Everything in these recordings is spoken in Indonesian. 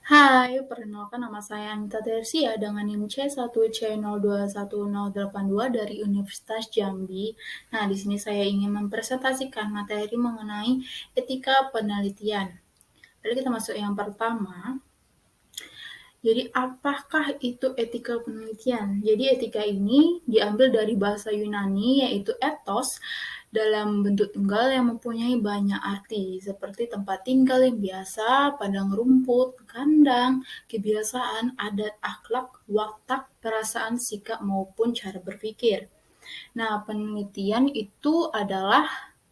Hai, perkenalkan nama saya Anita Tersia dengan NIM C1C021082 dari Universitas Jambi. Nah, di sini saya ingin mempresentasikan materi mengenai etika penelitian. Lalu kita masuk yang pertama. Jadi, apakah itu etika penelitian? Jadi, etika ini diambil dari bahasa Yunani, yaitu ethos, dalam bentuk tunggal yang mempunyai banyak arti, seperti tempat tinggal yang biasa, padang rumput, kandang, kebiasaan, adat, akhlak, watak, perasaan, sikap, maupun cara berpikir. Nah, penelitian itu adalah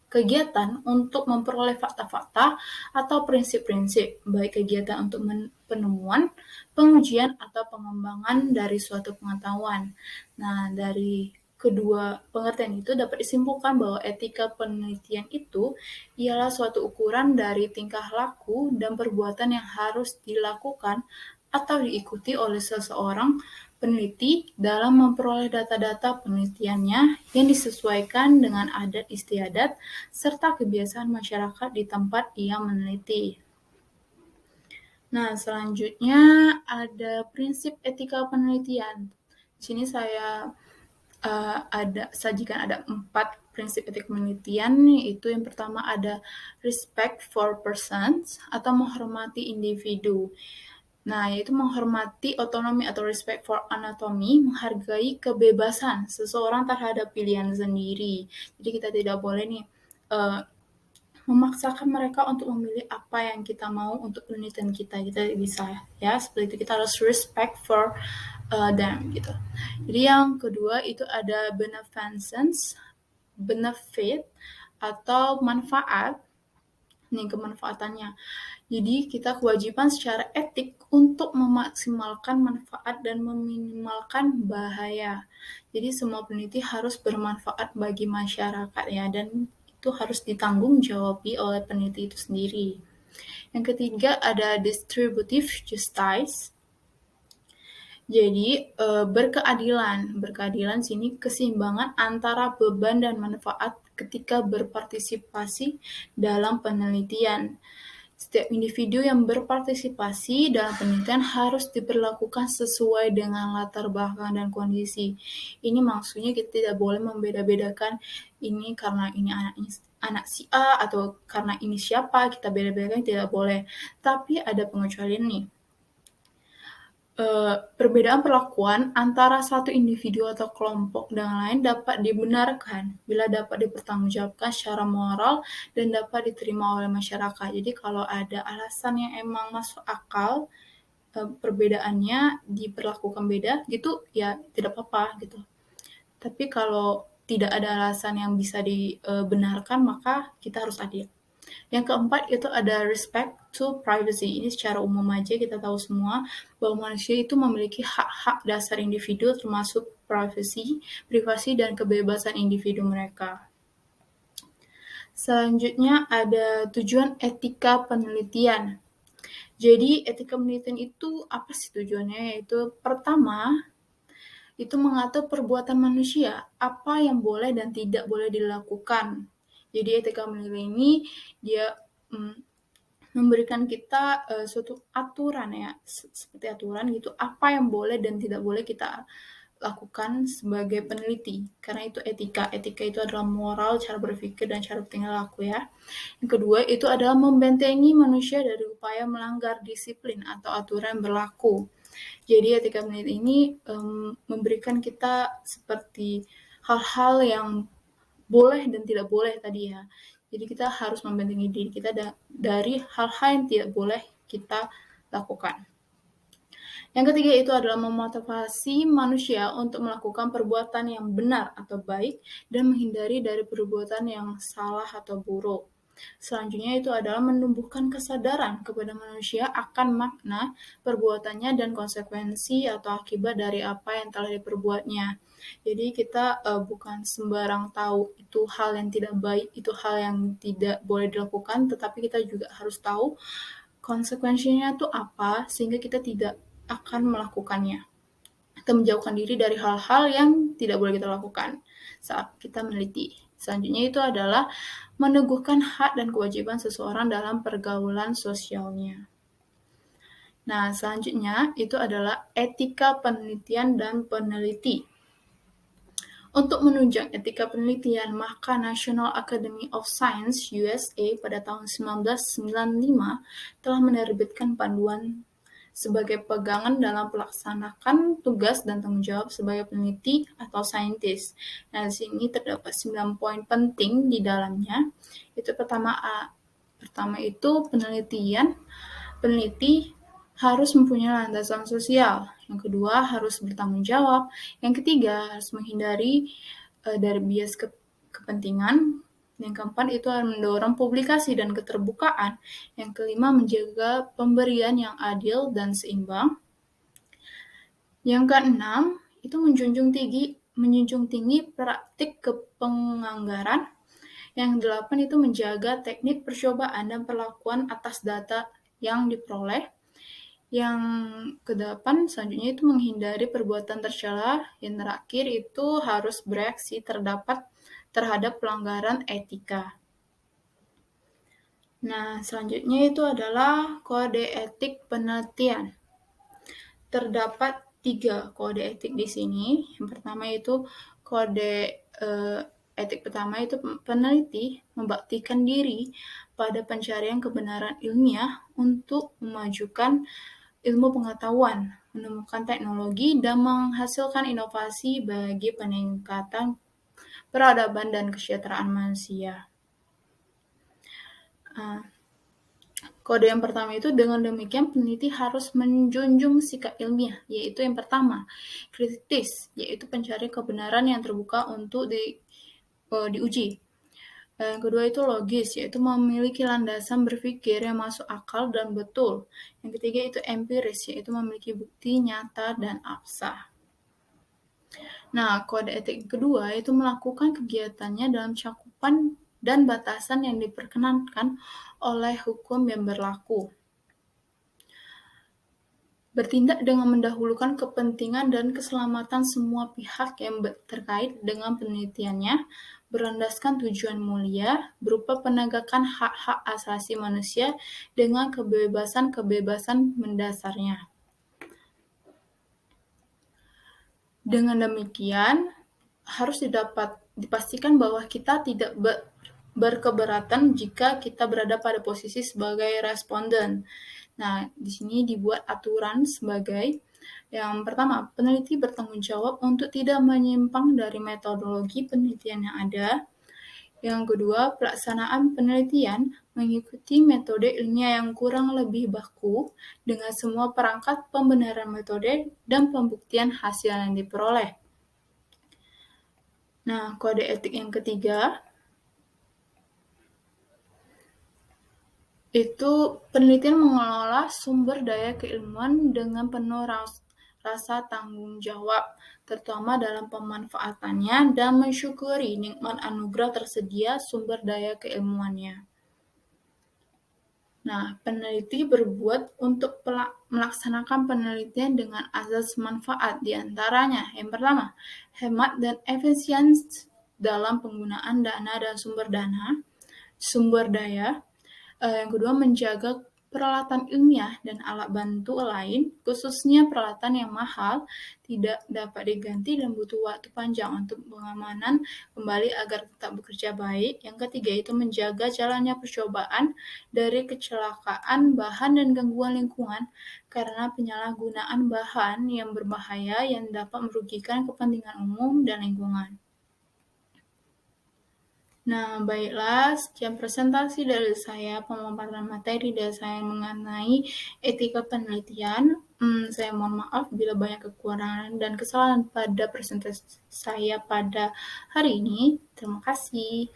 kegiatan untuk memperoleh fakta-fakta atau prinsip-prinsip, baik kegiatan untuk penemuan, pengujian, atau pengembangan dari suatu pengetahuan. Nah, dari kedua pengertian itu dapat disimpulkan bahwa etika penelitian itu ialah suatu ukuran dari tingkah laku dan perbuatan yang harus dilakukan atau diikuti oleh seseorang peneliti dalam memperoleh data-data penelitiannya yang disesuaikan dengan adat istiadat serta kebiasaan masyarakat di tempat ia meneliti. Nah, selanjutnya ada prinsip etika penelitian. Di sini saya sajikan ada 4 prinsip etika penelitian, yaitu yang pertama ada respect for persons atau menghormati individu. Nah, yaitu menghormati otonomi atau respect for anatomy, menghargai kebebasan seseorang terhadap pilihan sendiri. Jadi kita tidak boleh nih memaksakan mereka untuk memilih apa yang kita mau untuk penelitian kita. Kita bisa ya seperti itu. Kita harus respect for them gitu. Jadi yang kedua itu ada beneficence, benefit atau manfaat. Nih kemanfaatannya. Jadi kita kewajiban secara etik untuk memaksimalkan manfaat dan meminimalkan bahaya. Jadi semua peneliti harus bermanfaat bagi masyarakat ya, dan itu harus ditanggung-jawabi oleh peneliti itu sendiri. Yang ketiga ada distributive justice. Jadi berkeadilan sini keseimbangan antara beban dan manfaat ketika berpartisipasi dalam penelitian. Setiap individu yang berpartisipasi dalam penelitian harus diperlakukan sesuai dengan latar belakang dan kondisi. Ini maksudnya kita tidak boleh membeda-bedakan ini karena ini anak si A atau karena ini siapa, kita beda-bedakan tidak boleh. Tapi ada pengecualian nih. Perbedaan perlakuan antara satu individu atau kelompok dengan lain dapat dibenarkan bila dapat dipertanggungjawabkan secara moral dan dapat diterima oleh masyarakat. Jadi kalau ada alasan yang emang masuk akal, perbedaannya diperlakukan beda gitu, ya tidak apa-apa gitu. Tapi kalau tidak ada alasan yang bisa dibenarkan, maka kita harus adil. Yang keempat itu ada respect to privacy. Ini secara umum aja kita tahu semua bahwa manusia itu memiliki hak-hak dasar individu termasuk privasi dan kebebasan individu mereka. Selanjutnya ada tujuan etika penelitian. Jadi etika penelitian itu apa sih tujuannya? Yaitu pertama, itu mengatur perbuatan manusia, apa yang boleh dan tidak boleh dilakukan. Jadi etika penelitian ini dia memberikan kita suatu aturan ya, seperti aturan gitu, apa yang boleh dan tidak boleh kita lakukan sebagai peneliti. Karena itu etika. Etika itu adalah moral, cara berpikir, dan cara bertingkah laku ya. Yang kedua itu adalah membentengi manusia dari upaya melanggar disiplin atau aturan yang berlaku. Jadi etika peneliti ini memberikan kita seperti hal-hal yang boleh dan tidak boleh tadi ya. Jadi kita harus membentengi diri kita dari hal-hal yang tidak boleh kita lakukan. Yang ketiga itu adalah memotivasi manusia untuk melakukan perbuatan yang benar atau baik dan menghindari dari perbuatan yang salah atau buruk. Selanjutnya itu adalah menumbuhkan kesadaran kepada manusia akan makna perbuatannya dan konsekuensi atau akibat dari apa yang telah diperbuatnya. Jadi kita bukan sembarang tahu itu hal yang tidak baik, itu hal yang tidak boleh dilakukan, tetapi kita juga harus tahu konsekuensinya itu apa sehingga kita tidak akan melakukannya. Kita menjauhkan diri dari hal-hal yang tidak boleh kita lakukan saat kita meneliti. Selanjutnya itu adalah meneguhkan hak dan kewajiban seseorang dalam pergaulan sosialnya. Nah, selanjutnya itu adalah etika penelitian dan peneliti. Untuk menunjang etika penelitian, maka National Academy of Science (USA) pada tahun 1995 telah menerbitkan panduan sebagai pegangan dalam pelaksanakan tugas dan tanggung jawab sebagai peneliti atau saintis. Nah, di sini terdapat 9 poin penting di dalamnya. Itu pertama itu peneliti harus mempunyai landasan sosial. Yang kedua, harus bertanggung jawab. Yang ketiga, harus menghindari dari bias kepentingan. Yang keempat, itu harus mendorong publikasi dan keterbukaan. Yang kelima, menjaga pemberian yang adil dan seimbang. Yang keenam, itu menjunjung tinggi praktik kepenganggaran. Yang delapan, itu menjaga teknik percobaan dan perlakuan atas data yang diperoleh. Yang kedelapan selanjutnya itu menghindari perbuatan tercela. Yang terakhir itu harus bereaksi terhadap pelanggaran etika. Nah, selanjutnya itu adalah kode etik penelitian. Terdapat 3 kode etik di sini. Yang pertama itu kode etik pertama itu peneliti membaktikan diri pada pencarian kebenaran ilmiah untuk memajukan ilmu pengetahuan, menemukan teknologi, dan menghasilkan inovasi bagi peningkatan peradaban dan kesejahteraan manusia. Kode yang pertama itu dengan demikian peneliti harus menjunjung sikap ilmiah, yaitu yang pertama, kritis, yaitu pencari kebenaran yang terbuka untuk diuji. Yang kedua itu logis, yaitu memiliki landasan berpikir yang masuk akal dan betul. Yang ketiga itu empiris, yaitu memiliki bukti nyata dan absah. Nah, kode etik kedua itu melakukan kegiatannya dalam cakupan dan batasan yang diperkenankan oleh hukum yang berlaku. Bertindak dengan mendahulukan kepentingan dan keselamatan semua pihak yang terkait dengan penelitiannya, berlandaskan tujuan mulia berupa penegakan hak-hak asasi manusia dengan kebebasan-kebebasan mendasarnya. Dengan demikian, harus dipastikan bahwa kita tidak berkeberatan jika kita berada pada posisi sebagai responden. Nah, di sini dibuat aturan sebagai yang pertama, peneliti bertanggung jawab untuk tidak menyimpang dari metodologi penelitian yang ada. Yang kedua, pelaksanaan penelitian mengikuti metode ilmiah yang kurang lebih baku dengan semua perangkat pembenaran metode dan pembuktian hasil yang diperoleh. Nah, kode etik yang ketiga, itu penelitian mengelola sumber daya keilmuan dengan penuh rasa tanggung jawab, terutama dalam pemanfaatannya dan mensyukuri nikmat anugerah tersedia sumber daya keilmuannya. Nah, peneliti berbuat untuk melaksanakan penelitian dengan azas manfaat di antaranya. Yang pertama, hemat dan efisiensi dalam penggunaan dana dan sumber daya. Yang kedua, menjaga peralatan ilmiah dan alat bantu lain, khususnya peralatan yang mahal, tidak dapat diganti dan butuh waktu panjang untuk pengamanan kembali agar tetap bekerja baik. Yang ketiga itu menjaga jalannya percobaan dari kecelakaan bahan dan gangguan lingkungan karena penyalahgunaan bahan yang berbahaya yang dapat merugikan kepentingan umum dan lingkungan. Nah, baiklah, sekian presentasi dari saya, pemaparan materi dari saya mengenai etika penelitian. Saya mohon maaf bila banyak kekurangan dan kesalahan pada presentasi saya pada hari ini. Terima kasih.